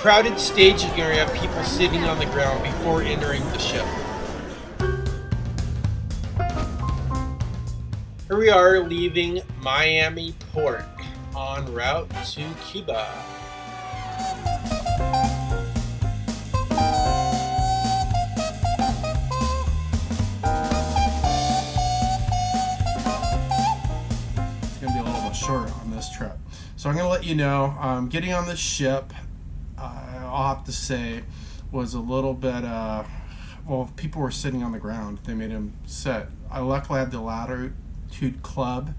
crowded staging area, people sitting on the ground before entering the ship. Here we are leaving Miami Port en route to Cuba. It's going to be a little bit short on this trip. So I'm going to let you know, getting on this ship, I'll have to say, was a little bit, well, people were sitting on the ground. They made them sit. I luckily had the latitude club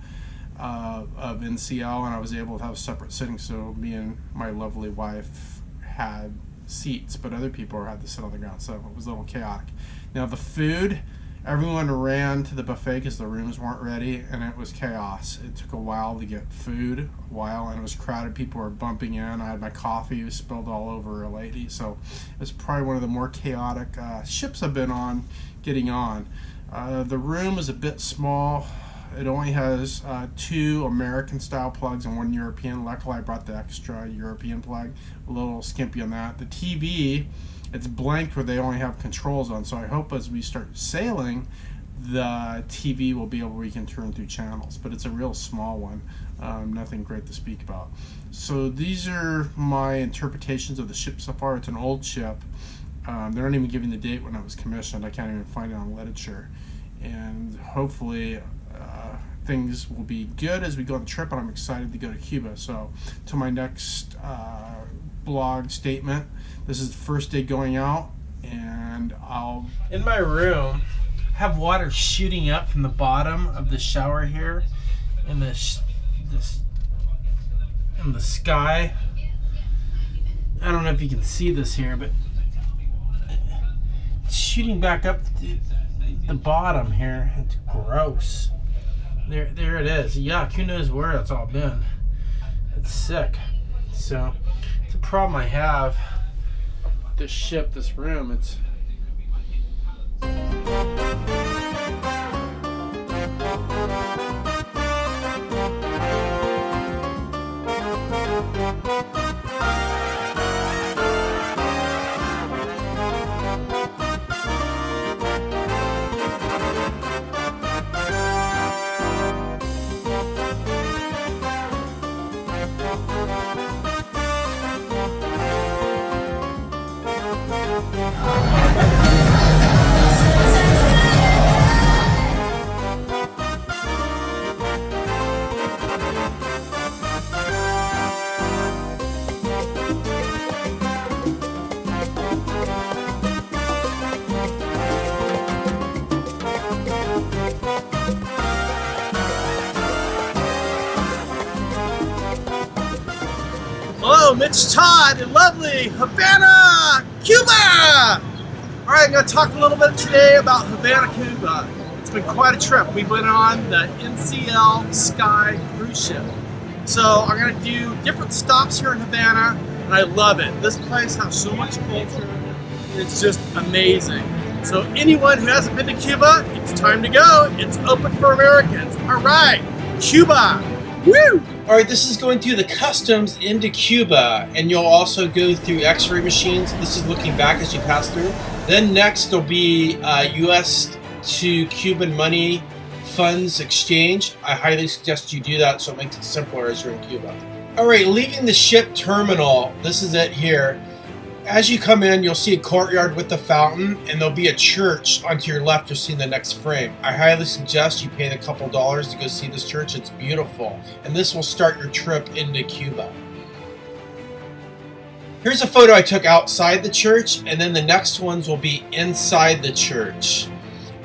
of NCL, and I was able to have separate sitting, so me and my lovely wife had seats, but other people had to sit on the ground, so it was a little chaotic. Now the food, everyone ran to the buffet because the rooms weren't ready, and it was chaos. It took a while to get food, and it was crowded. People were bumping in. I had my coffee spilled all over a lady, so it was probably one of the more chaotic ships I've been on getting on. The room is a bit small. It only has 2 American-style plugs and 1 European. Luckily, I brought the extra European plug. A little skimpy on that. The TV, it's blanked where they only have controls on, so I hope as we start sailing, the TV will be able, we can turn through channels, but it's a real small one. Nothing great to speak about. So these are my interpretations of the ship so far. It's an old ship. They're not even giving the date when it was commissioned. I can't even find it on literature. And hopefully things will be good as we go on the trip, and I'm excited to go to Cuba. So to my next blog statement, this is the first day going out, and I'll... In my room, have water shooting up from the bottom of the shower here in the sky. I don't know if you can see this here, but it's shooting back up the bottom here. It's gross. There it is. Yuck. Who knows where it's all been. It's sick. So it's a problem I have with this ship, this room. It's Hello, Mitch Todd in lovely Havana, Cuba! Alright, I'm going to talk a little bit today about Havana, Cuba. It's been quite a trip. We went on the NCL Sky cruise ship. So I'm going to do different stops here in Havana, and I love it. This place has so much culture. It's just amazing. So anyone who hasn't been to Cuba, it's time to go. It's open for Americans. Alright, Cuba! Woo! Alright, this is going through the customs into Cuba, and you'll also go through x-ray machines. This is looking back as you pass through. Then next there'll be US to Cuban money funds exchange. I highly suggest you do that so it makes it simpler as you're in Cuba. Alright, leaving the ship terminal, this is it here. As you come in, you'll see a courtyard with the fountain, and there'll be a church onto your left. You'll see in the next frame. I highly suggest you pay the couple dollars to go see this church. It's beautiful, and this will start your trip into Cuba. Here's a photo I took outside the church, and then the next ones will be inside the church.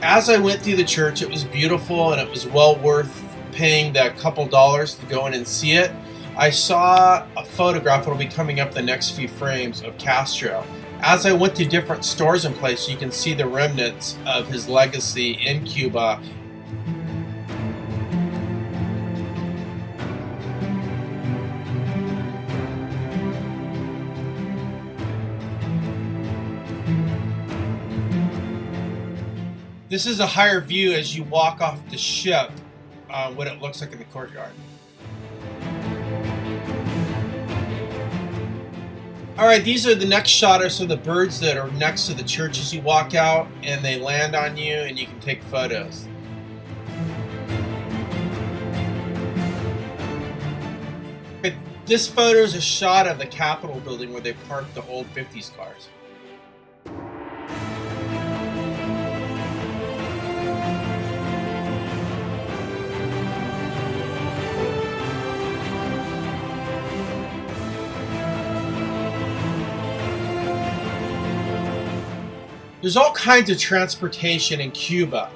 As I went through the church, it was beautiful, and it was well worth paying that couple dollars to go in and see it. I saw a photograph that'll be coming up the next few frames of Castro. As I went to different stores and places, you can see the remnants of his legacy in Cuba. This is a higher view as you walk off the ship, what it looks like in the courtyard. Alright, these are the next shot are some of the birds that are next to the church as you walk out, and they land on you and you can take photos. This photo is a shot of the Capitol building where they parked the old 50s cars. There's all kinds of transportation in Cuba.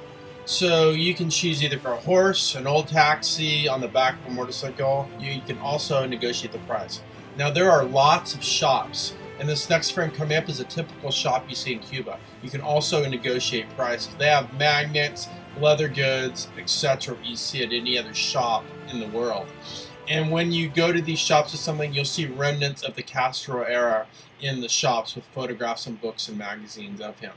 So you can choose either for a horse, an old taxi, on the back of a motorcycle. You can also negotiate the price. Now there are lots of shops, and this next frame coming up is a typical shop you see in Cuba. You can also negotiate prices. They have magnets, leather goods, etc. you see at any other shop in the world. And when you go to these shops or something, you'll see remnants of the Castro era in the shops with photographs and books and magazines of him.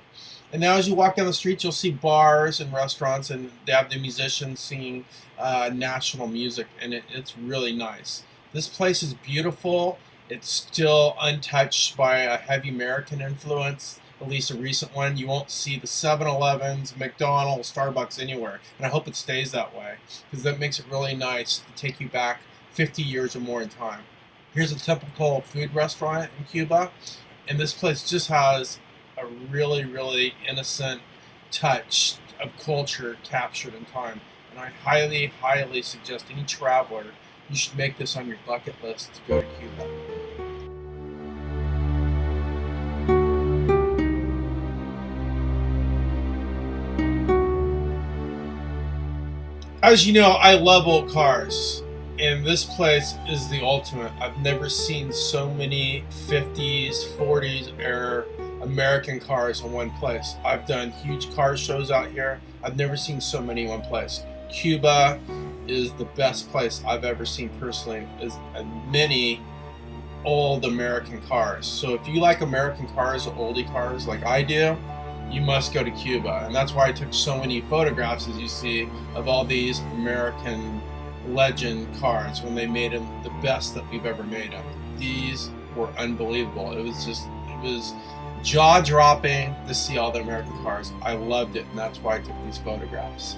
And now as you walk down the streets, you'll see bars and restaurants, and they have the musicians singing national music, and it's really nice. This place is beautiful. It's still untouched by a heavy American influence, at least a recent one. You won't see the 7-Elevens, McDonald's, Starbucks anywhere, and I hope it stays that way, because that makes it really nice to take you back 50 years or more in time. Here's a typical food restaurant in Cuba, and this place just has a really, really innocent touch of culture captured in time. And I highly, highly suggest any traveler, you should make this on your bucket list to go to Cuba. As you know, I love old cars, and this place is the ultimate. I've never seen so many 50s, 40s era American cars in one place. I've done huge car shows out here. I've never seen so many in one place. Cuba is the best place I've ever seen personally. Is many old American cars. So if you like American cars or oldie cars like I do, you must go to Cuba. And that's why I took so many photographs, as you see, of all these American legend cars when they made them the best that we've ever made them. These were unbelievable. It was jaw-dropping to see all the American cars. I loved it, and that's why I took these photographs.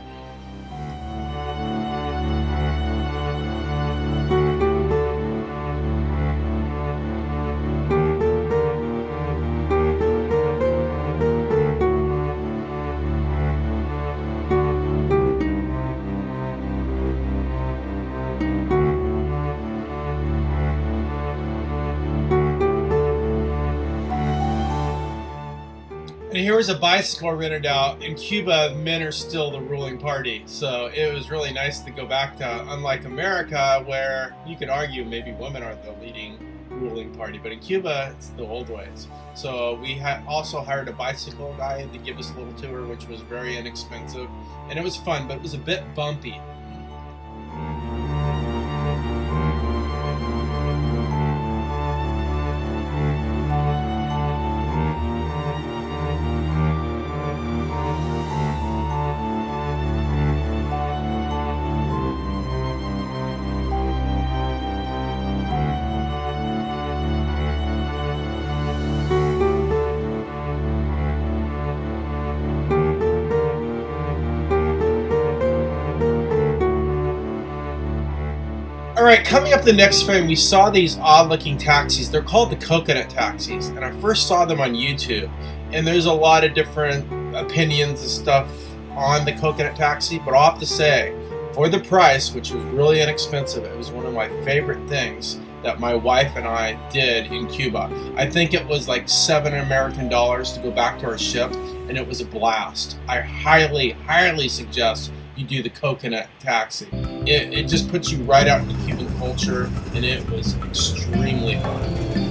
And here was a bicycle rented out. In Cuba, men are still the ruling party. So it was really nice to go back to, unlike America, where you could argue maybe women are the leading ruling party. But in Cuba, it's the old ways. So we also hired a bicycle guy to give us a little tour, which was very inexpensive. And it was fun, but it was a bit bumpy. Alright, coming up the next frame, we saw these odd-looking taxis. They're called the coconut taxis, and I first saw them on YouTube. And there's a lot of different opinions and stuff on the coconut taxi, but I'll have to say, for the price, which was really inexpensive, it was one of my favorite things that my wife and I did in Cuba. I think it was like $7 American to go back to our ship, and it was a blast. I highly, highly suggest you do the coconut taxi. It just puts you right out into Cuban culture, and it was extremely fun.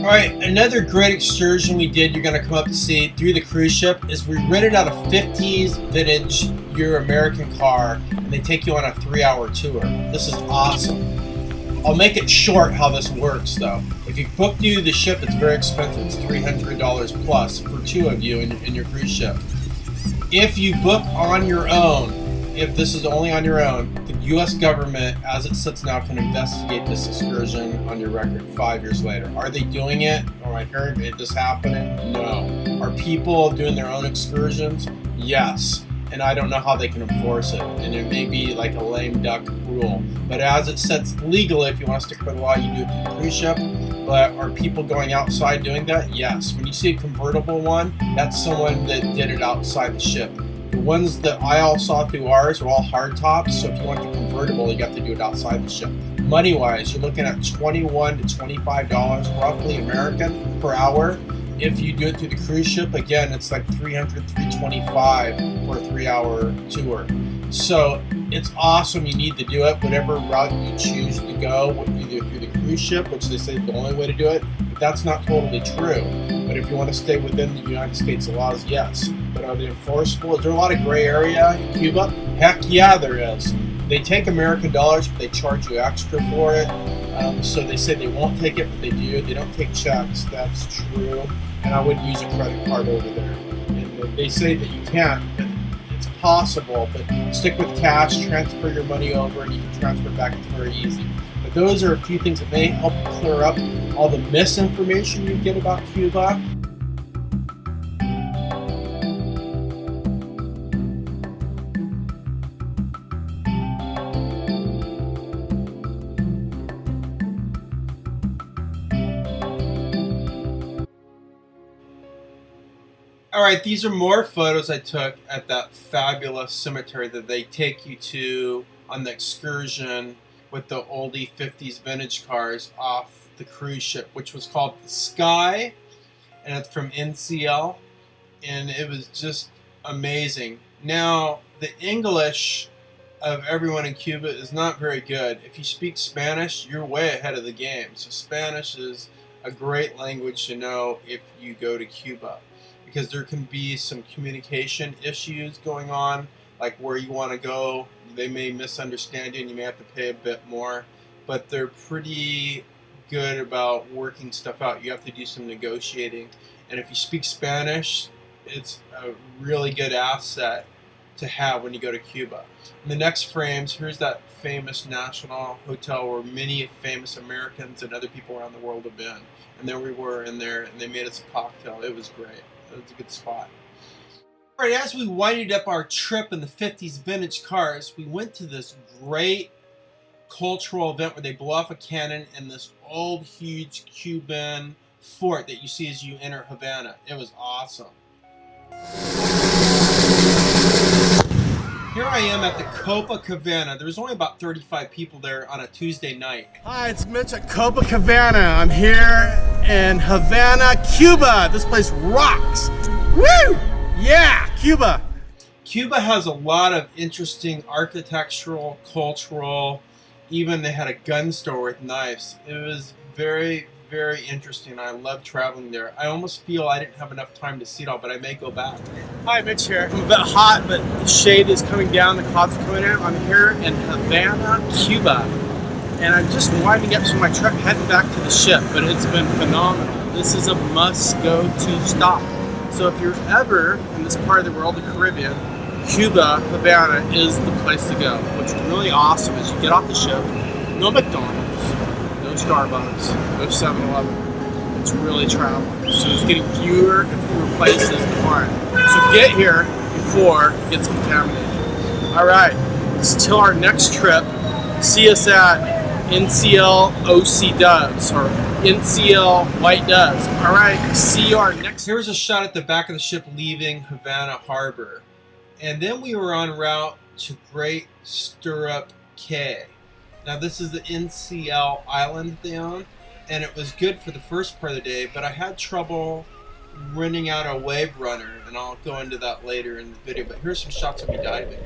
Alright, another great excursion we did, you're going to come up to see through the cruise ship, is we rented out a 50s vintage Euro-American car, and they take you on a 3-hour tour. This is awesome. I'll make it short how this works though. If you book through the ship, it's very expensive. It's $300 plus for 2 of you in your cruise ship. If you book on your own, if this is only on your own, the U.S. government, as it sits now, can investigate this excursion on your record 5 years later. Are they doing it? Or I heard it just happening? No. Are people doing their own excursions? Yes. And I don't know how they can enforce it. And it may be like a lame duck rule. But as it sets legally, if you want to stick with the law, you do it through the cruise ship. But are people going outside doing that? Yes. When you see a convertible one, that's someone that did it outside the ship. The ones that I all saw through ours are all hard tops, so if you want the convertible, you got to do it outside the ship. Money-wise, you're looking at $21 to $25 roughly American per hour. If you do it through the cruise ship, again, it's like $300, $325 for a 3-hour tour. So it's awesome. You need to do it whatever route you choose to go, either through the cruise ship, which they say is the only way to do it. But that's not totally true. But if you want to stay within the United States laws, yes. But are they enforceable? Is there a lot of gray area in Cuba? Heck yeah, there is. They take American dollars, but they charge you extra for it. So they say they won't take it, but they do. They don't take checks. That's true. And I wouldn't use a credit card over there. And they say that you can't, but it's possible. But stick with cash, transfer your money over, and you can transfer it back. It's very easy. But those are a few things that may help clear up all the misinformation you get about Cuba. Alright, these are more photos I took at that fabulous cemetery that they take you to on the excursion with the oldie 50s vintage cars off the cruise ship, which was called the Sky, and it's from NCL, and it was just amazing. Now, the English of everyone in Cuba is not very good. If you speak Spanish, you're way ahead of the game. So Spanish is a great language to know if you go to Cuba, because there can be some communication issues going on, like where you want to go. They may misunderstand you and you may have to pay a bit more, but they're pretty good about working stuff out. You have to do some negotiating, and if you speak Spanish, it's a really good asset to have when you go to Cuba. In the next frames, here's that famous National Hotel where many famous Americans and other people around the world have been. And there we were in there, and they made us a cocktail. It was great. It was a good spot. All right, as we winded up our trip in the 50s vintage cars, we went to this great cultural event where they blow off a cannon in this old, huge Cuban fort that you see as you enter Havana. It was awesome. Here I am at the Copacabana. There was only about 35 people there on a Tuesday night. Hi, it's Mitch at Copacabana. I'm here in Havana, Cuba. This place rocks. Woo! Yeah, Cuba. Cuba has a lot of interesting architectural, cultural, even they had a gun store with knives. It was very, very interesting. I love traveling there. I almost feel I didn't have enough time to see it all, but I may go back. Hi, Mitch here. I'm a bit hot, but the shade is coming down, the clouds are coming in. I'm here in Havana, Cuba, and I'm just winding up to my trip heading back to the ship, but it's been phenomenal. This is a must-go-to stop. So if you're ever in this part of the world, the Caribbean, Cuba, Havana is the place to go. What's really awesome is you get off the ship, no McDonald's, no Starbucks, no 7-Eleven. It's really traveling. So it's getting fewer and fewer places to find. So get here before it gets contaminated. All right, until our next trip, see us at NCL OC Doves or NCL White Doves. All right, see you our next. Here's a shot at the back of the ship leaving Havana Harbor. And then we were en route to Great Stirrup Cay. Now this is the NCL island they own, and it was good for the first part of the day, but I had trouble renting out a wave runner, and I'll go into that later in the video. But here's some shots of me diving.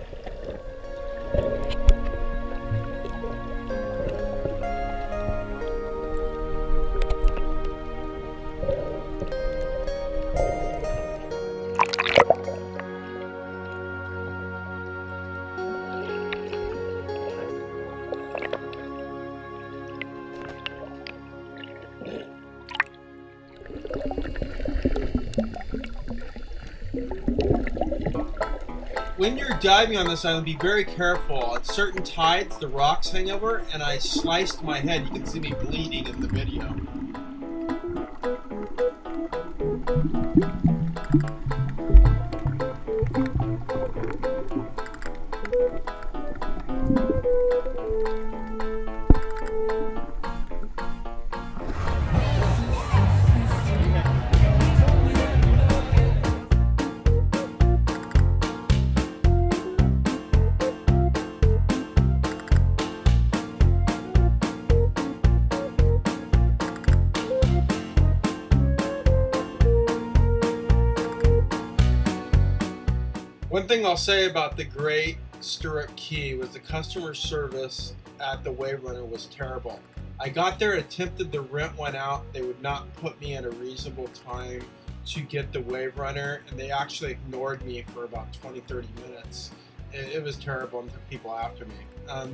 When you're diving on this island, be very careful. At certain tides, the rocks hang over, and I sliced my head. You can see me bleeding in the video. One thing I'll say about the Great Stirrup Key was the customer service at the Wave Runner was terrible. I got there, attempted to rent one out. They would not put me in a reasonable time to get the Wave Runner, and they actually ignored me for about 20-30 minutes. It was terrible and took people after me.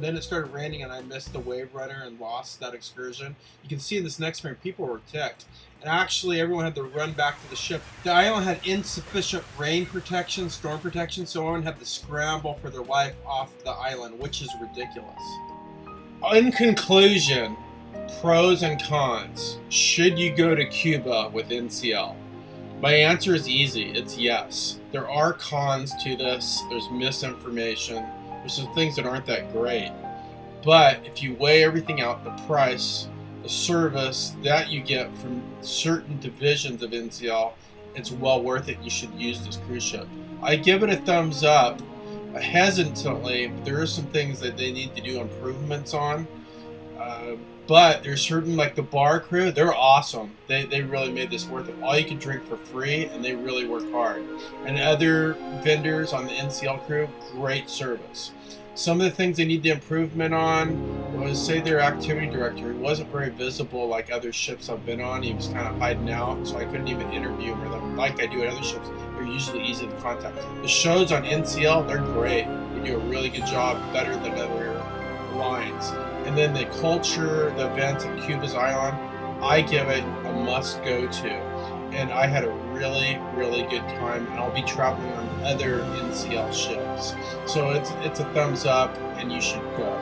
Then it started raining and I missed the Wave Runner and lost that excursion. You can see in this next frame, people were ticked. And actually, everyone had to run back to the ship. The island had insufficient rain protection, storm protection, so everyone had to scramble for their life off the island, which is ridiculous. In conclusion, pros and cons. Should you go to Cuba with NCL? My answer is easy. It's yes. There are cons to this. There's misinformation. There's some things that aren't that great. But if you weigh everything out, the price, the service that you get from certain divisions of NCL, it's well worth it. You should use this cruise ship. I give it a thumbs up. Hesitantly, there are some things that they need to do improvements on. But there's certain, like the bar crew, they're awesome. They really made this worth it. All you can drink for free, and they really work hard. And other vendors on the NCL crew, great service. Some of the things they need the improvement on was, say, their activity director. He wasn't very visible like other ships I've been on. He was kind of hiding out, so I couldn't even interview him or them like I do at other ships. They're usually easy to contact. The shows on NCL, they're great. They do a really good job, better than other lines. And then the culture, the events at Cuba's Island, I give it a must-go-to. And I had a really, really good time, and I'll be traveling on other NCL ships. So it's a thumbs up, and you should go.